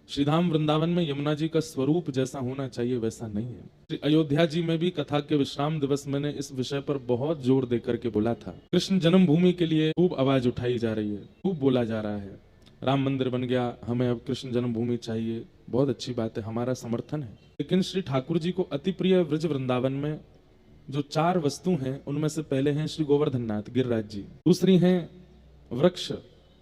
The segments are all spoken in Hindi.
श्रीधाम वृंदावन में यमुना जी का स्वरूप जैसा होना चाहिए वैसा नहीं है। श्री अयोध्या जी में भी कथा के विश्राम दिवस मैंने इस विषय पर बहुत जोर देकर के बोला था। कृष्ण जन्मभूमि के लिए खूब आवाज उठाई जा रही है, खूब बोला जा रहा है, राम मंदिर बन गया, हमें अब कृष्ण जन्मभूमि चाहिए, बहुत अच्छी बात है, हमारा समर्थन है। लेकिन श्री ठाकुर जी को अति प्रिय ब्रज वृंदावन में जो 4 वस्तु हैं उनमें से पहले हैं श्री गोवर्धन नाथ गिरिराज जी, दूसरी हैं वृक्ष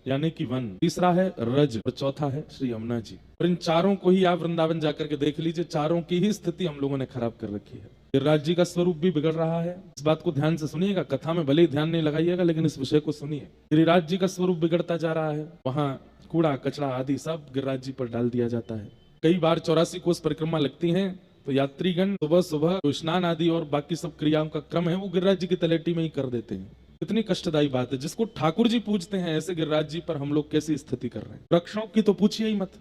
यानी कि वन, तीसरा है रज और चौथा है श्री यमुना जी। और इन चारों को ही आप वृंदावन जाकर के देख लीजिए, चारों की ही स्थिति हम लोगों ने खराब कर रखी है। गिरिराज जी का स्वरूप भी बिगड़ रहा है, इस बात को ध्यान से सुनिएगा, कथा में भले ही ध्यान नहीं लगाइएगा लेकिन इस विषय को सुनिए। गिरिराज जी का स्वरूप बिगड़ता जा रहा है, वहां कूड़ा कचरा आदि सब गिरिराज जी पर डाल दिया जाता है। कई बार 84 कोस परिक्रमा लगती है तो यात्रीगण सुबह सुबह स्नान आदि और बाकी सब क्रियाओं का क्रम है वो गिरिराज जी की तलेटी में ही कर देते हैं। इतनी कष्टदायी बात है, जिसको ठाकुर जी पूजते हैं ऐसे गिरिराज जी पर हम लोग कैसी स्थिति कर रहे हैं। वृक्षों की तो पूछिए ही मत।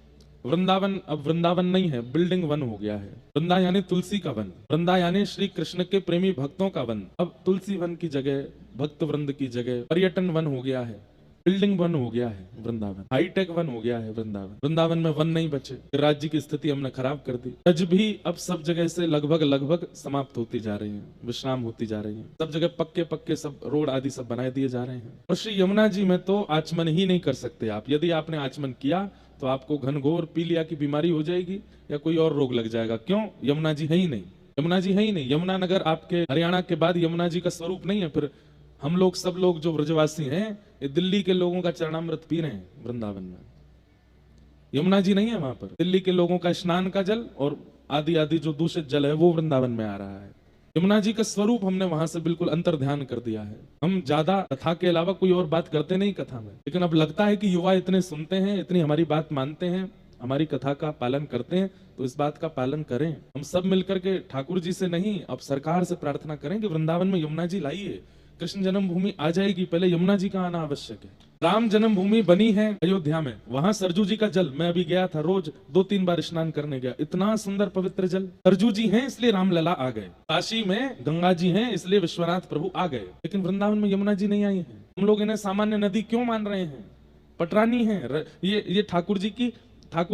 वृंदावन अब वृंदावन नहीं है, बिल्डिंग वन हो गया है। वृंदा यानी तुलसी का वन, वृंदा यानी श्री कृष्ण के प्रेमी भक्तों का वन। अब तुलसी वन की जगह, भक्त वृंद की जगह पर्यटन वन हो गया है, बिल्डिंग वन हो गया है वृंदावन, हाईटेक वन हो गया है वृंदावन। वृंदावन में वन नहीं बचे, राज्य की स्थिति हमने खराब कर दी। ब्रज भी अब सब जगह से लगभग समाप्त होती जा रही है, विश्राम होती जा रही है, सब जगह पक्के पक्के सब रोड आदि सब बनाए दिए जा रहे हैं। और श्री यमुना जी में तो आचमन ही नहीं कर सकते आप। यदि आपने आचमन किया तो आपको घनघोर पीलिया की बीमारी हो जाएगी या कोई और रोग लग जाएगा। क्यों? यमुना जी है ही नहीं, यमुना जी है ही नहीं। यमुना नगर आपके हरियाणा के बाद यमुना जी का स्वरूप नहीं है। फिर हम लोग सब लोग जो ब्रजवासी हैं ये दिल्ली के लोगों का चरणामृत पी रहे हैं वृंदावन में, यमुना जी नहीं है वहां पर। दिल्ली के लोगों का स्नान का जल और आदि आदि जो दूषित जल है वो वृंदावन में आ रहा है। यमुना जी का स्वरूप हमने वहां से बिल्कुल अंतर ध्यान कर दिया है। हम ज्यादा कथा के अलावा कोई और बात करते नहीं कथा में, लेकिन अब लगता है कि युवा इतने सुनते हैं, इतनी हमारी बात मानते हैं, हमारी कथा का पालन करते हैं, तो इस बात का पालन करें। हम सब मिलकर के ठाकुर जी से नहीं, अब सरकार से प्रार्थना करें कि वृंदावन में यमुना जी लाइए। कृष्ण जन्मभूमि आ जाएगी, पहले यमुना जी का आना आवश्यक है। राम जन्मभूमि बनी है अयोध्या में, वहां सरजू जी का जल, मैं अभी गया था, रोज 2-3 बार स्नान करने गया, इतना सुंदर पवित्र जल। सरजू जी हैं इसलिए रामलला आ गए, काशी में गंगा जी हैं इसलिए विश्वनाथ प्रभु आ गए, लेकिन वृंदावन में यमुना जी नहीं आई है। हम लोग इन्हें सामान्य नदी क्यों मान रहे हैं? पटरानी है ये ठाकुर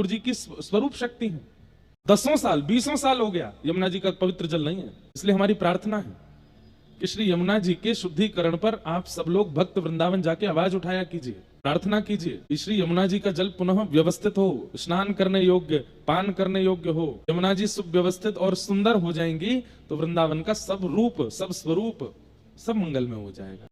जी की स्वरूप शक्ति है। 10 साल 20 साल हो गया यमुना जी का पवित्र जल नहीं है। इसलिए हमारी प्रार्थना है कि श्री यमुना जी के शुद्धिकरण पर आप सब लोग भक्त वृंदावन जाके आवाज उठाया कीजिए, प्रार्थना कीजिए कि श्री यमुना जी का जल पुनः व्यवस्थित हो, स्नान करने योग्य, पान करने योग्य हो। यमुना जी सुव्यवस्थित और सुंदर हो जाएंगी तो वृंदावन का सब रूप, सब स्वरूप, सब मंगल में हो जाएगा।